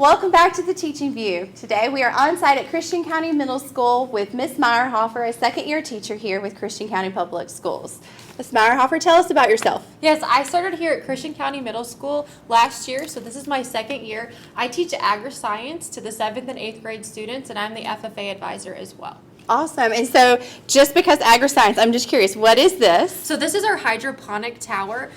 Welcome back to the Teaching View. Today we are on site at Christian County Middle School with Miss Maierhofer, a second-year teacher here with Christian County Public Schools. Miss Maierhofer, tell us about yourself. Yes, I started here at Christian County Middle School last year, so this is my second year. I teach agriscience to the 7th and 8th grade students, and I'm the FFA advisor as well. Awesome. And so just because agriscience, I'm just curious, what is this? So this is our hydroponic tower.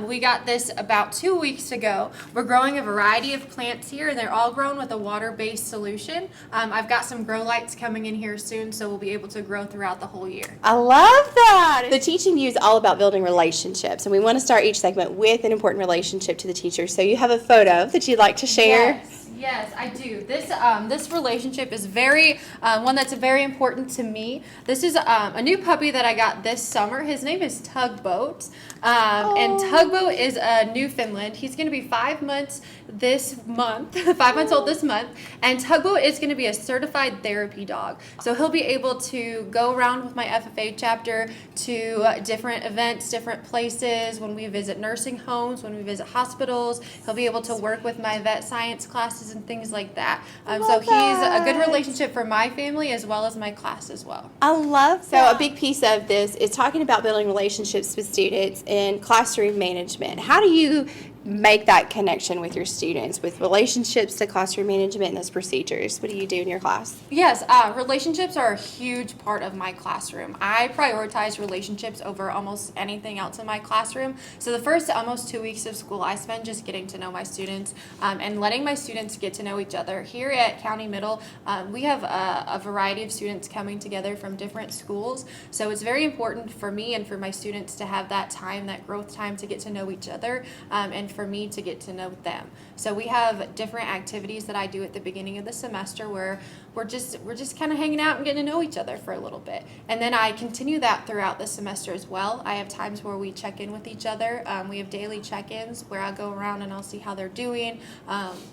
We got this about 2 weeks ago. We're growing a variety of plants here, and they're all grown with a water-based solution. I've got some grow lights coming in here soon, so we'll be able to grow throughout the whole year. I love that. The Teaching View is all about building relationships, and we want to start each segment with an important relationship to the teacher. So you have a photo that you'd like to share? Yes, I do. This relationship is one that's very important to me. This is a new puppy that I got this summer. His name is Tugboat, and Tugboat is a Newfoundland. He's going to be 5 months this month, 5 months old this month, and Tugboat is going to be a certified therapy dog. So he'll be able to go around with my FFA chapter to different events, different places. When we visit nursing homes, when we visit hospitals, he'll be able to work with my vet science classes and things like that. So he's a good relationship for my family as well as my class as well. I love that. So a big piece of this is talking about building relationships with students in classroom management. How do you make that connection with your students, with relationships to classroom management and those procedures? What do you do in your class? Yes, relationships are a huge part of my classroom. I prioritize relationships over almost anything else in my classroom. So the first almost 2 weeks of school I spend just getting to know my students and letting my students get to know each other. Here at County Middle, we have a variety of students coming together from different schools. So it's very important for me and for my students to have that time, that growth time to get to know each other and for me to get to know them. So we have different activities that I do at the beginning of the semester where we're just kind of hanging out and getting to know each other for a little bit. And then I continue that throughout the semester as well. I have times where we check in with each other. We have daily check-ins where I'll go around and I'll see how they're doing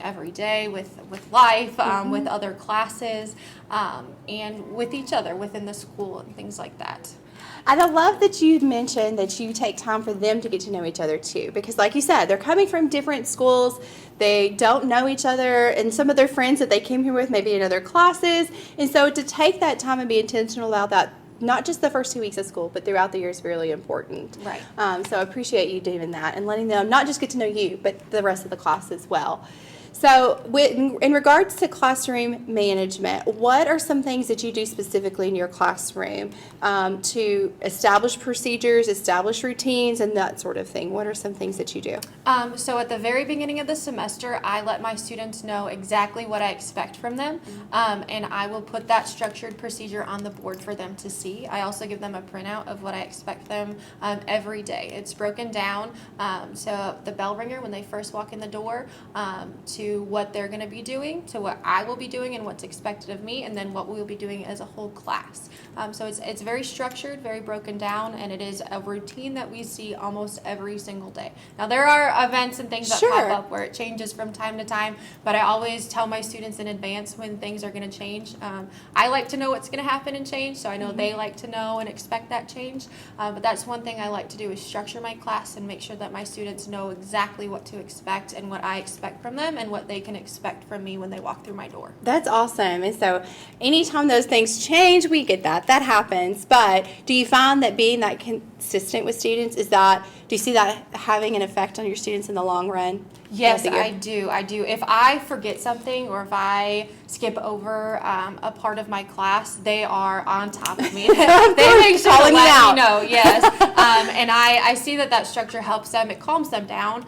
every day with life, with other classes, and with each other within the school and things like that. And I love that you mentioned that you take time for them to get to know each other too, because like you said, they're coming from different schools, they don't know each other, and some of their friends that they came here with maybe in other classes, and so to take that time and be intentional about that, not just the first 2 weeks of school, but throughout the year is really important. Right. So I appreciate you doing that and letting them not just get to know you, but the rest of the class as well. So in regards to classroom management, what are some things that you do specifically in your classroom to establish procedures, establish routines, and that sort of thing? What are some things that you do? So at the very beginning of the semester, I let my students know exactly what I expect from them, and I will put that structured procedure on the board for them to see. I also give them a printout of what I expect them every day. It's broken down, so the bell ringer when they first walk in the door, to what they're going to be doing, to what I will be doing and what's expected of me, and then what we will be doing as a whole class. So it's very structured, very broken down, and it is a routine that we see almost every single day. Now there are events and things that pop up where it changes from time to time, but I always tell my students in advance when things are going to change. I like to know what's going to happen and change, so I know they like to know and expect that change, but that's one thing I like to do is structure my class and make sure that my students know exactly what to expect and what I expect from them and what they can expect from me when they walk through my door. That's awesome. And so anytime those things change, we get that. That happens. But do you find that being that consistent with students, do you see that having an effect on your students in the long run? Yes, I do. If I forget something or if I skip over a part of my class, they are on top of me. They make sure to let me know, yes. And I see that structure helps them. It calms them down.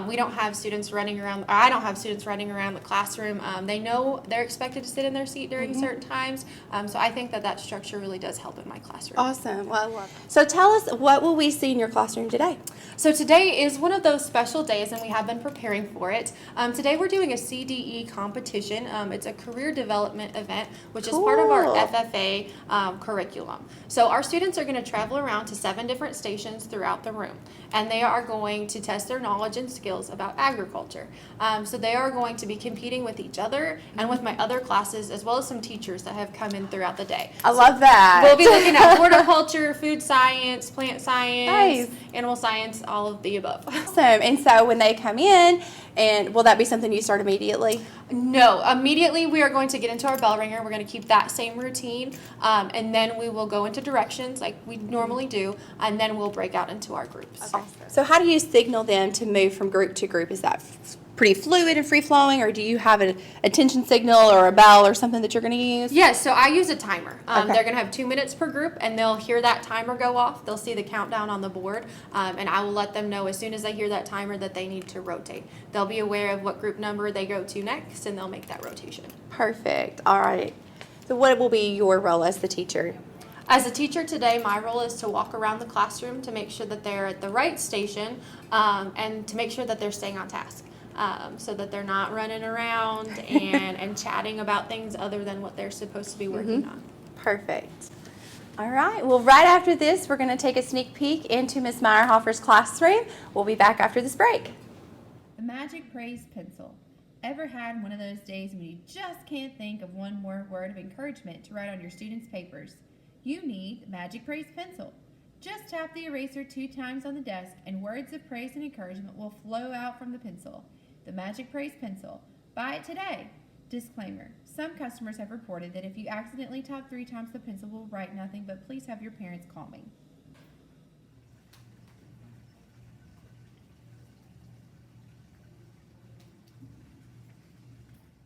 We don't have students running around, or I don't have students running around the classroom. They know they're expected to sit in their seat during certain times. So I think that structure really does help in my classroom. Awesome. Well, I love it. So tell us, what will we see in your classroom today? So today is one of those special days, and we have been preparing for it. Today we're doing a CDE competition. It's a career development event, which is part of our FFA curriculum. So our students are going to travel around to 7 different stations throughout the room, and they are going to test their knowledge and skills about agriculture. So they are going to be competing with each other and with my other classes, as well as some teachers that have come in throughout the day. I love that. We'll be looking at horticulture, food science, plant science, animal science, science, all of the above. Awesome. And so when they come in, and will that be something you start immediately? No, immediately we are going to get into our bell ringer. We're going to keep that same routine, and then we will go into directions like we normally do, and then we'll break out into our groups. Okay. So how do you signal them to move from group to group? Is that pretty fluid and free-flowing, or do you have an attention signal or a bell or something that you're going to use? Yes, so I use a timer. Okay. They're going to have 2 minutes per group, and they'll hear that timer go off. They'll see the countdown on the board, and I will let them know as soon as they hear that timer that they need to rotate. They'll be aware of what group number they go to next, and they'll make that rotation. Perfect. All right. So what will be your role as the teacher? As a teacher today, my role is to walk around the classroom to make sure that they're at the right station, and to make sure that they're staying on task. So that they're not running around and chatting about things other than what they're supposed to be working on. Perfect. All right. Well, right after this, we're going to take a sneak peek into Ms. Maierhofer's classroom. We'll be back after this break. The Magic Praise Pencil. Ever had one of those days when you just can't think of one more word of encouragement to write on your students' papers? You need the Magic Praise Pencil. Just tap the eraser 2 times on the desk and words of praise and encouragement will flow out from the pencil. The Magic Praise Pencil. Buy it today. Disclaimer. Some customers have reported that if you accidentally tap 3 times, the pencil will write nothing, but please have your parents call me.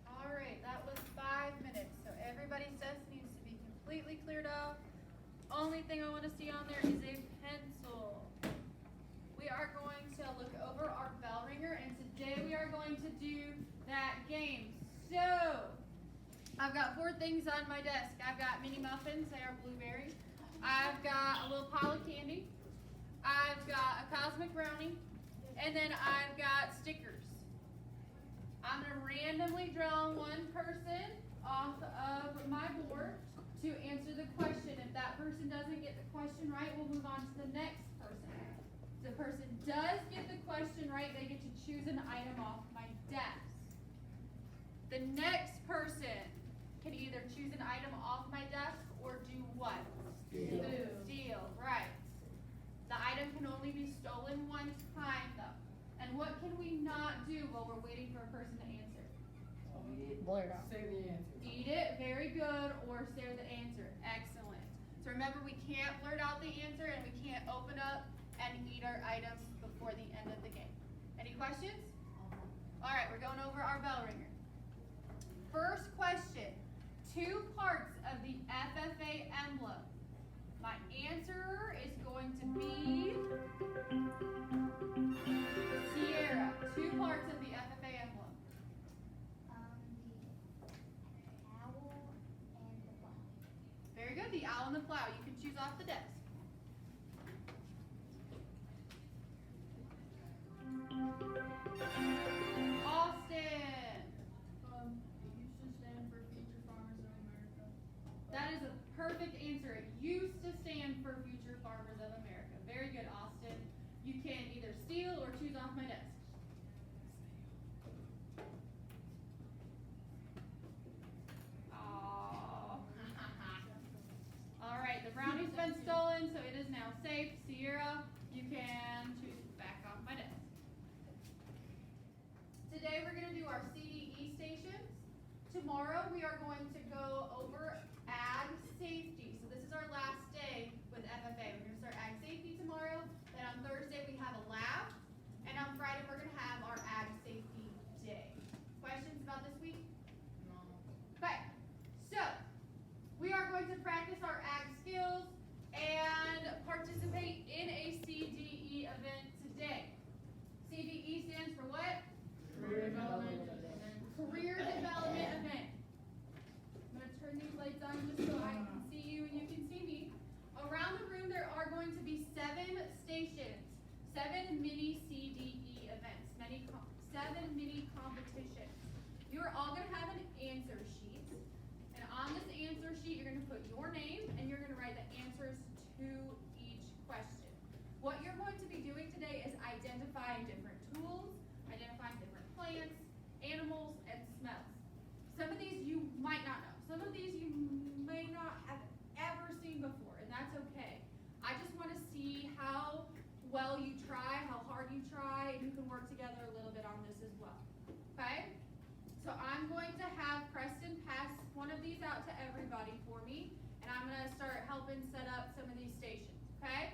All right, that was 5 minutes, so everybody's desk needs to be completely cleared off. Only thing I want to see on there is a pencil. We are going to look over our bell ringer, and today we are going to do that game. So, I've got 4 things on my desk. I've got mini muffins, they are blueberries. I've got a little pile of candy. I've got a cosmic brownie, and then I've got stickers. I'm going to randomly draw one person off of my board to answer the question. If that person doesn't get the question right, we'll move on to the next person. If the person does get the question right, they get to choose an item off my desk. The next person can either choose an item off my desk or do what? Steal, right. The item can only be stolen one time though. And what can we not do while we're waiting for a person to answer? Blurt out. Say the answer. Eat it, very good, or say the answer. Excellent. So remember, we can't blurt out the answer and we can't open up and eat our items before the end of the game. Any questions? All right, we're going over our bell ringer. First question, 2 parts of the FFA emblem. My answer is going to be Sierra. 2 parts of the FFA emblem. The owl and the plow. Very good, the owl and the plow. You can choose off the desk. Austin. It used to stand for Future Farmers of America. That is a perfect answer. It used to stand for Future Farmers of America. Very good, Austin. You can either steal or choose off my desk. Oh. All right, the brownie's been stolen, so it is now safe. Sierra, you can choose back off my desk. Today we're going to do our CDE stations. Tomorrow we are going to go over ag safety. So this is our last day with FFA. We're going to start ag safety tomorrow. Then on Thursday we have a lab. And on Friday we're going to have our ag safety day. Questions about this week? No. Okay. So we are going to practice our ag skills and participate in a CDE event today. CDE stands for what? Career development. Career development event. I'm going to turn these lights on just so I can see you and you can see me. Around the room there are going to be 7 stations, 7 mini CDE events, 7 mini competitions. You are all going to have an answer sheet. And on this answer sheet you're going to put your name and you're going to write the answers to each question. What you're going to be doing today is identifying different tools, identifying different plants, animals, and smells. Some of these you might not know. Some of these you may not have ever seen before, and that's okay. I just want to see how well you try, how hard you try, and you can work together a little bit on this as well. Okay? So I'm going to have Preston pass one of these out to everybody for me, and I'm going to start helping set up some of these stations. Okay?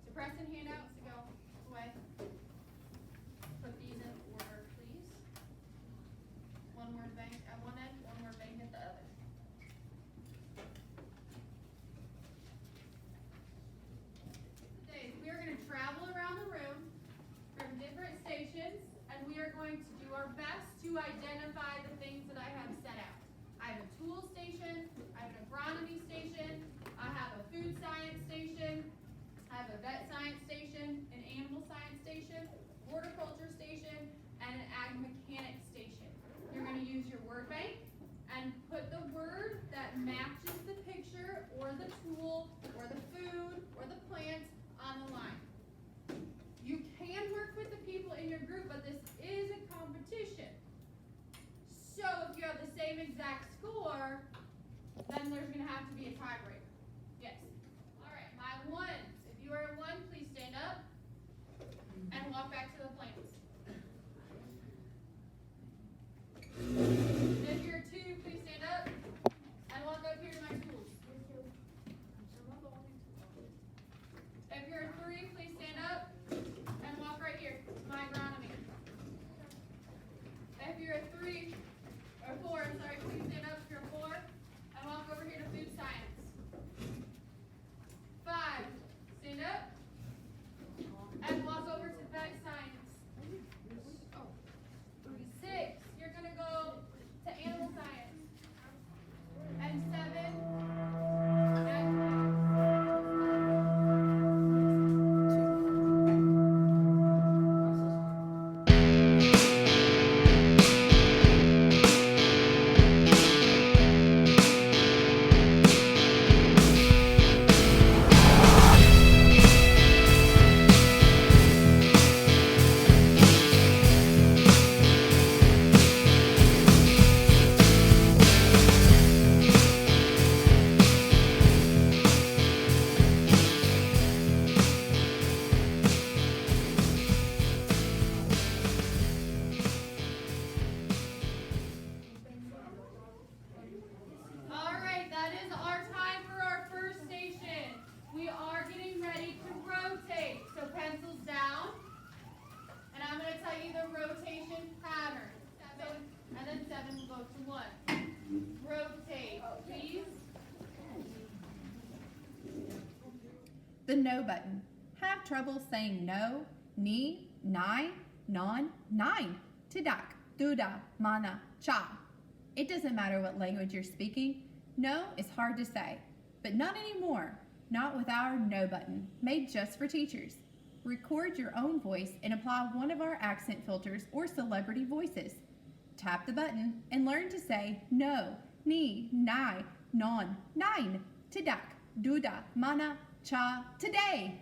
So Preston, hand out to go away. Put these in order, please. One word bank at one end, one word bank at the other. Today, we are going to travel around the room from different stations, and we are going to do our best to identify the things that I have set out. I have a tool station, I have an agronomy station, I have a food science station, I have a vet science station, an animal science station, horticulture station, and an ag mechanic station. You're going to use your word bank and put the word that matches the picture or the tool or the food or the plant on the line. You can work with the people in your group, but this is a competition. So if you have the same exact score, then there's going to have to be a tiebreaker. Yes. All right, my ones. If you are a one, please stand up and walk back to the plants. And if you're a two, please stand up and walk up here to my tools. If you're a three, please stand up and walk right here to my agronomy. If you're a three, or four, I'm sorry, please stand up if you're a four and walk over here to food science. Five, stand up and walk over to vet science. Six, you're gonna go to animal science. And seven, all right, that is our time for our first station. We are getting ready to rotate. So pencils down. And I'm going to tell you the rotation pattern. 7, and then 7 will go to 1. Rotate, please. The no button. Have trouble saying no, ni, nai, non, nine, tidak, duda, mana, cha. It doesn't matter what language you're speaking. No is hard to say, but not anymore. Not with our no button, made just for teachers. Record your own voice and apply one of our accent filters or celebrity voices. Tap the button and learn to say no, ni, nai, non, nine, tidak, duda, mana, cha today.